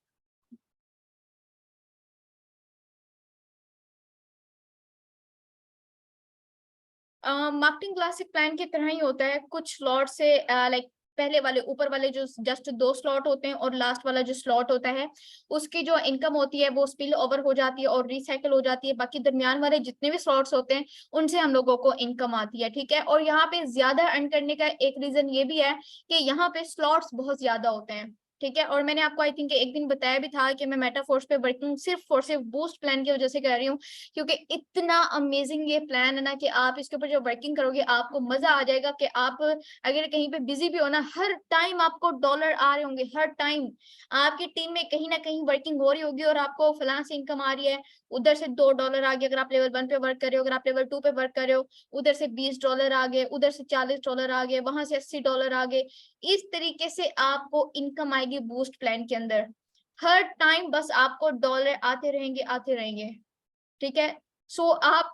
मार्केटिंग क्लासिक प्लान की तरह ही होता है, कुछ स्लॉट से लाइक पहले वाले ऊपर वाले जो जस्ट 2 स्लॉट होते हैं, और लास्ट वाला जो स्लॉट होता है उसकी जो इनकम होती है वो स्पिल ओवर हो जाती है और रिसाइकल हो जाती है। बाकी दरमियान वाले जितने भी स्लॉट्स होते हैं उनसे हम लोगों को इनकम आती है, ठीक है। और यहाँ पे ज्यादा अर्न करने का एक रीजन ये भी है कि यहाँ पे स्लॉट्स बहुत ज्यादा होते हैं, ठीक है। और मैंने आपको आई थिंक एक दिन बताया भी था कि मैं मेटाफोर्स पे वर्किंग सिर्फ और सिर्फ बूस्ट प्लान की वजह से कर रही हूँ, क्योंकि इतना अमेजिंग ये प्लान है ना कि आप इसके ऊपर जो वर्किंग करोगे आपको मजा आ जाएगा कि आप अगर कहीं पे बिजी भी हो ना, हर टाइम आपको डॉलर आ रहे होंगे, हर टाइम आपकी टीम में कहीं ना कहीं वर्किंग हो रही होगी और आपको फलां से इनकम आ रही है, उधर से $2 आ गए अगर आप लेवल 1 पे वर्क कर रहे हो, अगर आप लेवल 2 पे वर्क कर रहे हो उधर से $20 आ गए, उधर से $40 आ गए, वहां से $80 आ गए। इस तरीके से आपको इनकम आएगी बूस्ट प्लान के अंदर, हर टाइम बस आपको डॉलर आते रहेंगे आते रहेंगे। ठीक है। सो आप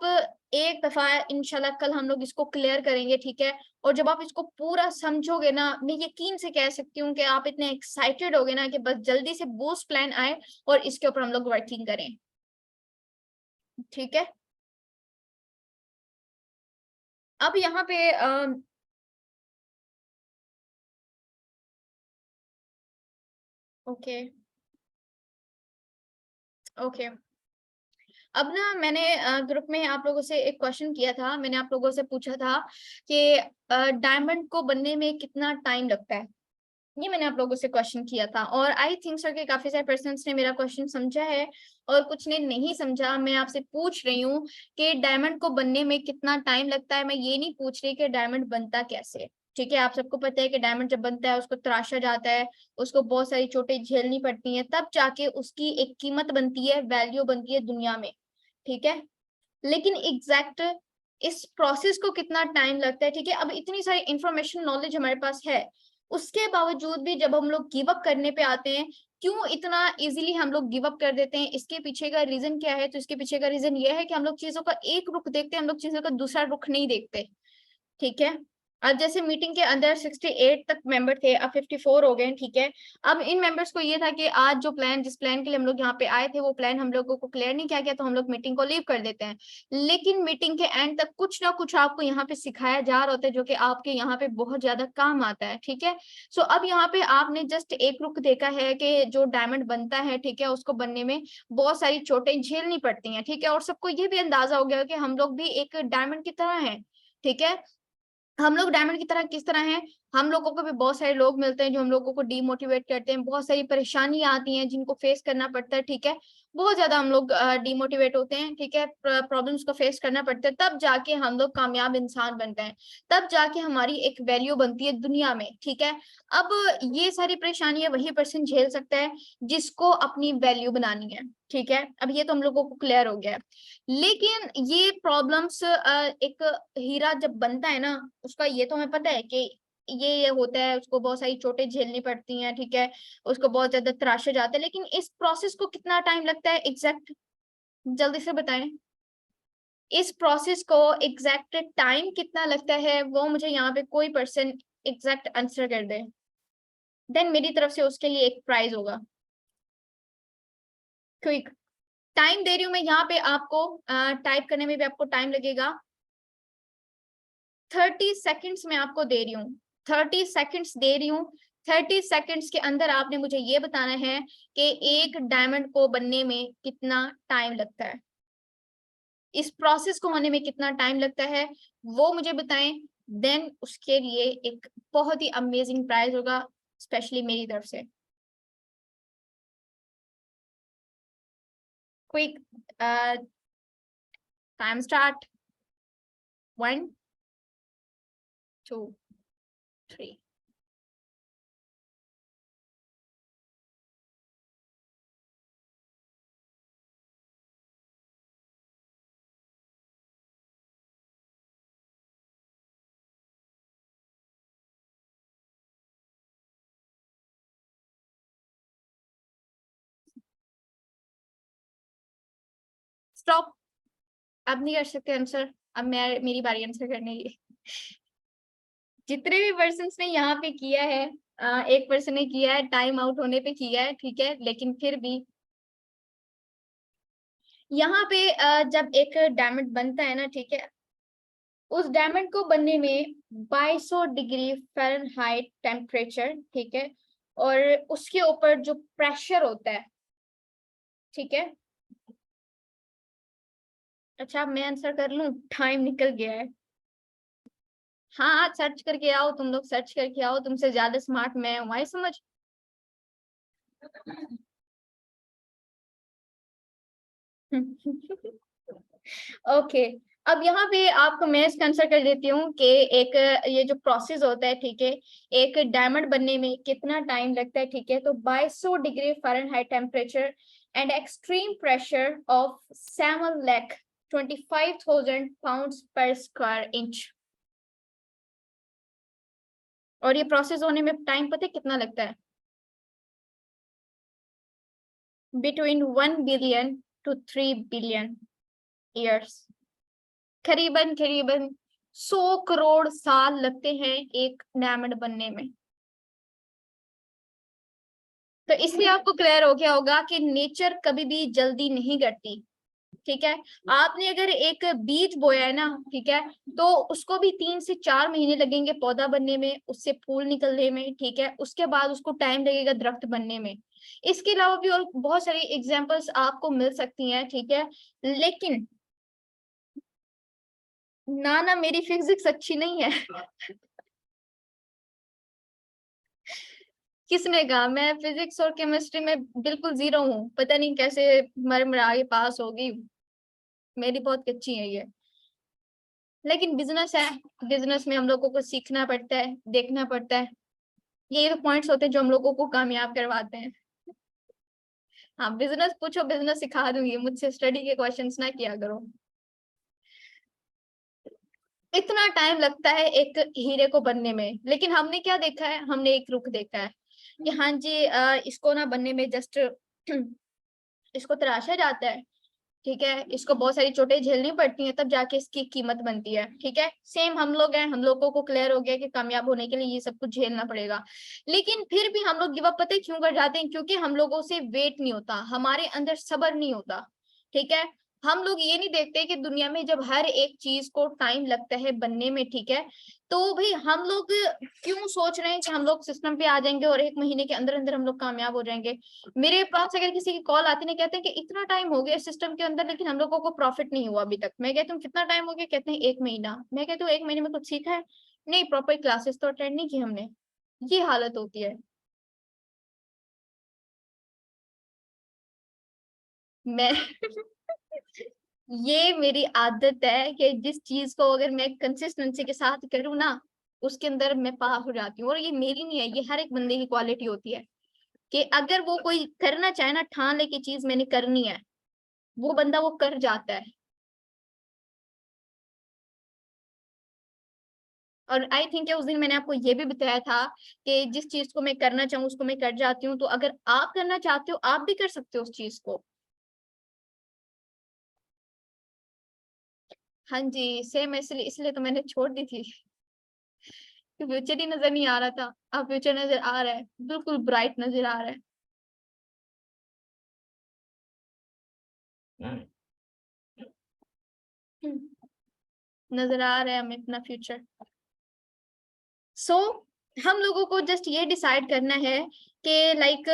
एक दफा इंशाल्लाह कल हम लोग इसको क्लियर करेंगे, ठीक है। और जब आप इसको पूरा समझोगे ना, मैं यकीन से कह सकती हूँ कि आप इतने एक्साइटेड होगे ना कि बस जल्दी से बूस्ट प्लान आए और इसके ऊपर हम लोग वर्किंग करें। ठीक है। अब यहाँ पे ओके ओके, अब ना मैंने ग्रुप में आप लोगों से एक क्वेश्चन किया था, मैंने आप लोगों से पूछा था कि डायमंड को बनने में कितना टाइम लगता है। ये मैंने आप लोगों से क्वेश्चन किया था और आई थिंक सर के काफी सारे पर्सन्स ने मेरा क्वेश्चन समझा है और कुछ ने नहीं समझा। मैं आपसे पूछ रही हूँ कि डायमंड को बनने में कितना टाइम लगता है, मैं ये नहीं पूछ रही कि डायमंड बनता कैसे है। ठीक है, आप सबको पता है कि डायमंड जब बनता है उसको तराशा जाता है, उसको बहुत सारी चोटें झेलनी पड़ती हैं, तब जाके उसकी एक कीमत बनती है, वैल्यू बनती है दुनिया में। ठीक है, लेकिन एग्जैक्ट इस प्रोसेस को कितना टाइम लगता है, ठीक है, अब इतनी सारी इंफॉर्मेशन नॉलेज हमारे पास है, उसके बावजूद भी जब हम लोग गिव अप करने पे आते हैं, क्यों इतना इजीली हम लोग गिव अप कर देते हैं, इसके पीछे का रीजन क्या है? तो इसके पीछे का रीजन ये है कि हम लोग चीजों का एक रुख देखते हैं, हम लोग चीजों का दूसरा रुख नहीं देखते। ठीक है, अब जैसे मीटिंग के अंदर 68 तक मेंबर थे, अब 54 हो गए। ठीक है, अब इन मेंबर्स को ये था कि आज जो प्लान, जिस प्लान के लिए हम लोग यहाँ पे आए थे, वो प्लान हम लोगों को क्लियर नहीं किया गया, तो हम लोग मीटिंग को लीव कर देते हैं। लेकिन मीटिंग के एंड तक कुछ ना कुछ आपको यहाँ पे सिखाया जा रहा होता है, जो कि आपके यहाँ पे बहुत ज्यादा काम आता है। ठीक है, सो अब यहाँ पे आपने जस्ट एक रुख देखा है कि जो डायमंड बनता है, ठीक है, उसको बनने में बहुत सारी चोटें झेलनी पड़ती हैं। ठीक है, और सबको ये भी अंदाजा हो गया कि हम लोग भी एक डायमंड की तरह हैं। ठीक है, हम लोग डायमंड की तरह किस तरह हैं, हम लोगों को भी बहुत सारे लोग मिलते हैं जो हम लोगों को डीमोटिवेट करते हैं, बहुत सारी परेशानियां आती हैं जिनको फेस करना पड़ता है। ठीक है, बहुत ज्यादा हम लोग डीमोटिवेट होते हैं। ठीक है, प्रॉब्लम्स को फेस करना पड़ता है, तब जाके हम लोग कामयाब इंसान बनते हैं, तब जाके हमारी एक वैल्यू बनती है दुनिया में। ठीक है, अब ये सारी परेशानियां वही पर्सन झेल सकता है जिसको अपनी वैल्यू बनानी है। ठीक है, अब ये तो हम लोगों को क्लियर हो गया है। लेकिन ये प्रॉब्लम्स, एक हीरा जब बनता है ना, उसका ये तो हमें पता है कि ये होता है, उसको बहुत सारी चोटें झेलनी पड़ती हैं। ठीक है, उसको बहुत ज्यादा तराशा जाता है, लेकिन इस प्रोसेस को कितना टाइम लगता है एग्जैक्ट, जल्दी से बताएं। इस प्रोसेस को एग्जैक्ट टाइम कितना लगता है, वो मुझे यहाँ पे कोई पर्सन एग्जैक्ट आंसर कर दे, देन मेरी तरफ से उसके लिए एक प्राइज होगा। क्विक, टाइम दे रही हूँ मैं यहाँ पे आपको, टाइप करने में भी आपको टाइम लगेगा। 30 सेकेंड्स में आपको दे रही हूँ, 30 सेकेंड्स दे रही हूँ। 30 सेकेंड्स के अंदर आपने मुझे ये बताना है कि एक डायमंड को बनने में कितना टाइम लगता है, इस प्रोसेस को होने में कितना टाइम लगता है, वो मुझे बताएं। देन उसके लिए एक बहुत ही अमेजिंग प्राइज होगा, स्पेशली मेरी तरफ से। Quick, time start. 1 2 3। स्टॉप, अब नहीं कर सकते आंसर, अब मैं मेरी बारी आंसर करने की। जितने भी पर्सन ने यहाँ पे किया है, एक पर्सन ने किया है टाइम आउट होने पे किया है। ठीक है, लेकिन फिर भी यहाँ पे जब एक डायमंड बनता है ना, ठीक है, उस डायमंड को बनने में 2200 डिग्री फ़ारेनहाइट टेम्परेचर, ठीक है, और उसके ऊपर जो प्रेशर होता है। ठीक है, अच्छा मैं आंसर कर लूं, टाइम निकल गया है। हाँ, सर्च करके आओ, तुम लोग सर्च करके आओ, तुमसे ज्यादा स्मार्ट मैं हूँ, आई समझ। ओके, अब यहाँ पे आपको मैं इसका आंसर कर देती हूँ कि एक ये जो प्रोसेस होता है, ठीक है, एक डायमंड बनने में कितना टाइम लगता है, ठीक है, तो 2200 degree Fahrenheit temperature and extreme pressure of 7,25,000 pounds पर स्क्वायर इंच। और ये प्रोसेस होने में टाइम पता है कितना लगता है? Between 1 billion to 3 billion years. करीबन करीबन 100 करोड़ साल लगते हैं एक डायमंड बनने में। तो इसलिए आपको क्लियर हो गया होगा कि नेचर कभी भी जल्दी नहीं करती, ठीक है। आपने अगर एक बीज बोया है ना, ठीक है, तो उसको भी 3 से 4 महीने लगेंगे पौधा बनने में, उससे फूल निकलने में, ठीक है, उसके बाद उसको टाइम लगेगा दरख्त बनने में। इसके अलावा भी और बहुत सारी एग्जांपल्स आपको मिल सकती हैं, ठीक है। लेकिन ना मेरी फिजिक्स अच्छी नहीं है। किसने कहा? मैं फिजिक्स और केमिस्ट्री में बिल्कुल जीरो हूँ, पता नहीं कैसे मर के पास होगी, मेरी बहुत कच्ची है ये। लेकिन बिजनेस है, बिजनेस में हम लोगों को सीखना पड़ता है, देखना पड़ता है, ये तो पॉइंट्स होते हैं जो हम लोगों को कामयाब करवाते हैं। हाँ, बिजनेस पूछो, बिजनेस सिखा दूंगी, मुझसे स्टडी के क्वेश्चंस ना किया करो। इतना टाइम लगता है एक हीरे को बनने में, लेकिन हमने क्या देखा है? हमने एक रुख देखा है कि हाँ जी, इसको ना बनने में जस्ट इसको तराशा जाता है, ठीक है, इसको बहुत सारी चोटें झेलनी पड़ती हैं, तब जाके इसकी कीमत बनती है, ठीक है। सेम हम लोग हैं, हम लोगों को क्लियर हो गया कि कामयाब होने के लिए ये सब कुछ झेलना पड़ेगा। लेकिन फिर भी हम लोग गिव अप पता है क्यों कर जाते हैं? क्योंकि हम लोगों से वेट नहीं होता, हमारे अंदर सब्र नहीं होता, ठीक है। हम लोग ये नहीं देखते कि दुनिया में जब हर एक चीज को टाइम लगता है बनने में, ठीक है, तो भाई हम लोग क्यों सोच रहे हैं कि हम लोग सिस्टम पे आ जाएंगे और 1 महीने के अंदर अंदर हम लोग कामयाब हो जाएंगे। मेरे पास अगर किसी की कॉल आती है, कहते हैं कि इतना टाइम हो गया सिस्टम के अंदर लेकिन हम लोगों को प्रॉफिट नहीं हुआ अभी तक। मैं कहती हूँ कितना टाइम हो गया? कहते हैं 1 महीना। मैं कहती हूँ 1 महीने में कुछ सीखा है? नहीं, प्रॉपर क्लासेस तो अटेंड नहीं की हमने। ये हालत होती है। मैं ये मेरी आदत है कि जिस चीज को अगर मैं कंसिस्टेंसी के साथ करूँ ना, उसके अंदर मैं पास हो जाती हूँ। और ये मेरी नहीं है, ये हर एक बंदे की क्वालिटी होती है कि अगर वो कोई करना चाहे ना, ठान ले की चीज मैंने करनी है, वो बंदा वो कर जाता है। और आई थिंक उस दिन मैंने आपको ये भी बताया था कि जिस चीज को मैं करना चाहूँ उसको मैं कर जाती हूँ। तो अगर आप करना चाहते हो, आप भी कर सकते हो उस चीज को। हाँ जी, सेम, इसलिए इसलिए तो मैंने छोड़ दी थी कि फ्यूचर ही नजर नहीं आ रहा था। अब फ्यूचर नजर आ रहा है, बिल्कुल ब्राइट नजर आ रहा है। नजर आ रहा है हमें अपना फ्यूचर। सो हम लोगों को जस्ट ये डिसाइड करना है कि लाइक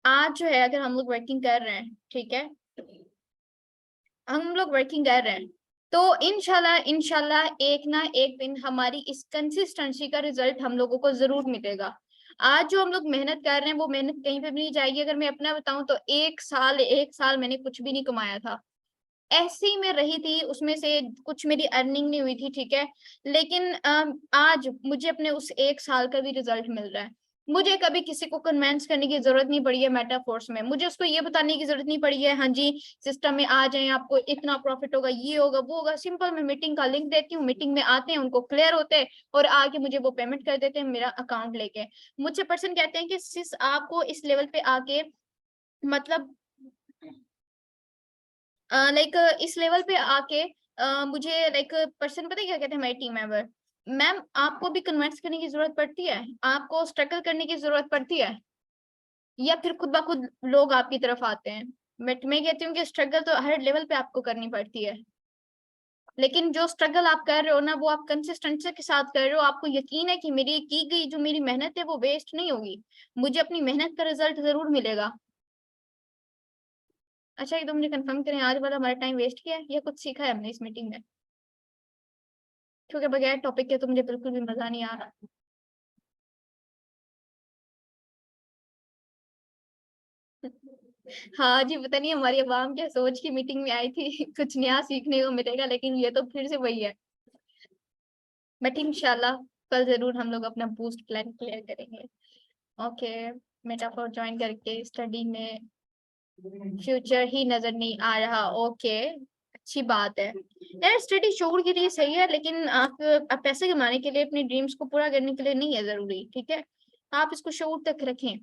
आज जो है अगर हम लोग वर्किंग कर रहे हैं, ठीक है, हम लोग वर्किंग कर रहे हैं, तो इंशाल्लाह इंशाल्लाह एक ना एक दिन हमारी इस कंसिस्टेंसी का रिजल्ट हम लोगों को जरूर मिलेगा। आज जो हम लोग मेहनत कर रहे हैं वो मेहनत कहीं पे भी नहीं जाएगी। अगर मैं अपना बताऊं तो 1 साल मैंने कुछ भी नहीं कमाया था, ऐसे ही मैं रही थी, उसमें से कुछ मेरी अर्निंग नहीं हुई थी, ठीक है। लेकिन आज मुझे अपने उस 1 साल का भी रिजल्ट मिल रहा है। मुझे कभी किसी को कन्विंस करने की जरूरत नहीं पड़ी है मेटाफोर्स में, मुझे उसको ये बताने की जरूरत नहीं पड़ी है हाँ जी सिस्टम में आ जाएं आपको इतना प्रॉफिट होगा, ये होगा वो होगा। सिंपल मैं मीटिंग का लिंक देती हूँ, मीटिंग में आते हैं, उनको क्लियर होते हैं और आके मुझे वो पेमेंट कर देते हैं मेरा अकाउंट लेके। मुझसे पर्सन कहते हैं कि सिस आपको इस लेवल पे आके मतलब लाइक इस लेवल पे आके मुझे लाइक पर्सन पता है क्या कहते हैं? हमारी टीम मेंबर, मैम आपको भी कन्विंस करने की जरूरत पड़ती है, आपको स्ट्रगल करने की जरूरत पड़ती है, या फिर खुद ब खुद लोग आपकी तरफ आते हैं? बट मैं कहती हूँ कि स्ट्रगल तो हर लेवल पे आपको करनी पड़ती है, लेकिन जो स्ट्रगल आप कर रहे हो ना वो आप कंसिस्टेंसी के साथ कर रहे हो। आपको यकीन है कि मेरी की गई जो मेरी मेहनत है वो वेस्ट नहीं होगी, मुझे अपनी मेहनत का रिजल्ट जरूर मिलेगा। अच्छा, ये तो मुझे कंफर्म करें, आज वाला हमारा टाइम वेस्ट किया है या कुछ सीखा है हमने इस मीटिंग में? क्योंकि बगैर टॉपिक के तो मुझे बिल्कुल भी मजा नहीं आ रहा। हाँ जी, पता नहीं हमारी अवाम क्या सोच की मीटिंग में आई थी कुछ नया सीखने को मिलेगा, लेकिन ये तो फिर से वही है। बट इंशाल्लाह कल जरूर हम लोग अपना बूस्ट प्लान क्लियर करेंगे। ओके, मेटाफोर ज्वाइन करके स्टडी में फ्यूचर ही नजर नहीं आ रहा। ओके, अच्छी बात है यार, स्टडी शौक के लिए सही है, लेकिन आप पैसे कमाने के लिए अपनी ड्रीम्स को पूरा करने के लिए नहीं है जरूरी, ठीक है। आप इसको शौक तक रखें।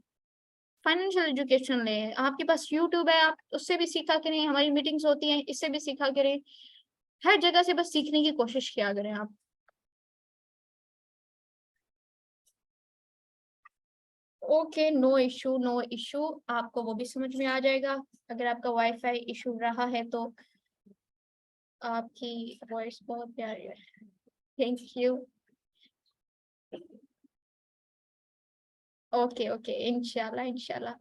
फाइनेंशियल एजुकेशन लें, आपके पास यूट्यूब है, आप उससे भी सीखा करें, हमारी मीटिंग्स होती हैं इससे भी सीखा करें, हर जगह से बस सीखने की कोशिश किया करें आप। Okay, no issue no issue, आपको वो भी समझ में आ जाएगा। अगर आपका वाईफाई इशू रहा है तो आपकी वॉइस बहुत प्यारी है, थैंक यू। ओके ओके, इंशाल्लाह इंशाल्लाह।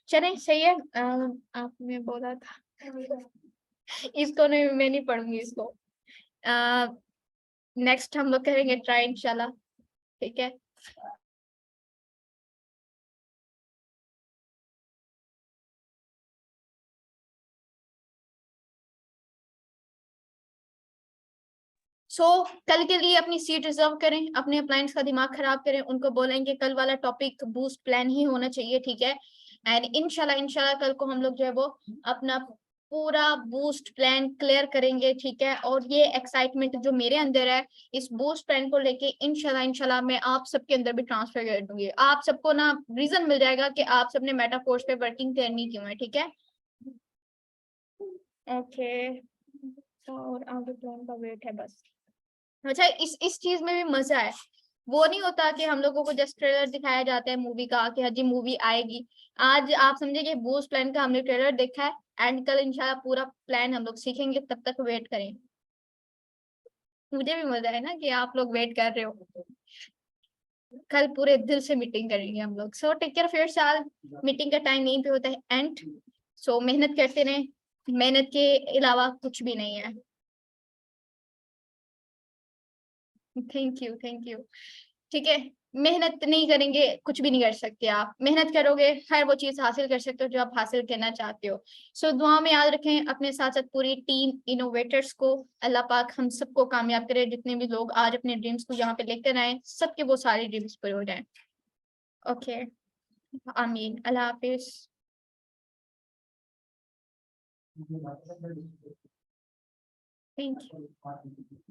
चले सही है। आपने बोला था इसको नहीं, मैं नहीं पढ़ूंगी इसको। नेक्स्ट हम लोग करेंगे ट्राई इंशाल्लाह, ठीक है। कल के लिए अपनी सीट रिजर्व करें, अपने अप्लायंस का दिमाग खराब करें, उनको बोलेंगे कल वाला टॉपिक बूस्ट प्लान ही होना चाहिए, ठीक है। एंड इंशाल्लाह इंशाल्लाह कल को हम लोग जो है वो अपना पूरा बूस्ट प्लान क्लियर करेंगे, ठीक है। और ये एक्साइटमेंट जो मेरे अंदर है इस बूस्ट प्लान को लेके इंशाल्लाह इंशाल्लाह मैं आप सबके अंदर भी ट्रांसफर कर दूंगी। आप सबको ना रीजन मिल जाएगा कि आप सबने मेटाफोर्स पे वर्किंग करनी क्यों है, ठीक है। ओके, और आगे प्लान का वेट है बस। अच्छा, इस चीज में भी मजा है। वो नहीं होता कि हम लोगों को जस्ट ट्रेलर दिखाया जाता है मूवी का कि हाँ जी मूवी आएगी। आज आप समझे कि बूस्ट प्लान का हमने ट्रेलर देखा है एंड कल इंशाल्लाह पूरा प्लान हम लोग सीखेंगे, तब तक वेट करें। मुझे भी मजा है ना कि आप लोग वेट कर रहे हो। कल पूरे दिल से मीटिंग करेंगे हम लोग। So take care of yourself. Meeting का टाइम यहीं पे होता है एंड सो मेहनत करते रहें, मेहनत के अलावा कुछ भी नहीं है। Thank you thank you. ठीक है, मेहनत नहीं करेंगे कुछ भी नहीं कर सकते। आप मेहनत करोगे हर वो चीज हासिल कर सकते हो जो आप हासिल करना चाहते हो। दुआ में याद रखें अपने साथ साथ पूरी टीम इनोवेटर्स को। अल्लाह पाक हम सबको कामयाब करे, जितने भी लोग आज अपने ड्रीम्स को यहाँ पे लेकर आए सबके वो सारे ड्रीम्स पूरे हो जाए। ओके, आमीन, अल्लाह हाफिज। Thank you.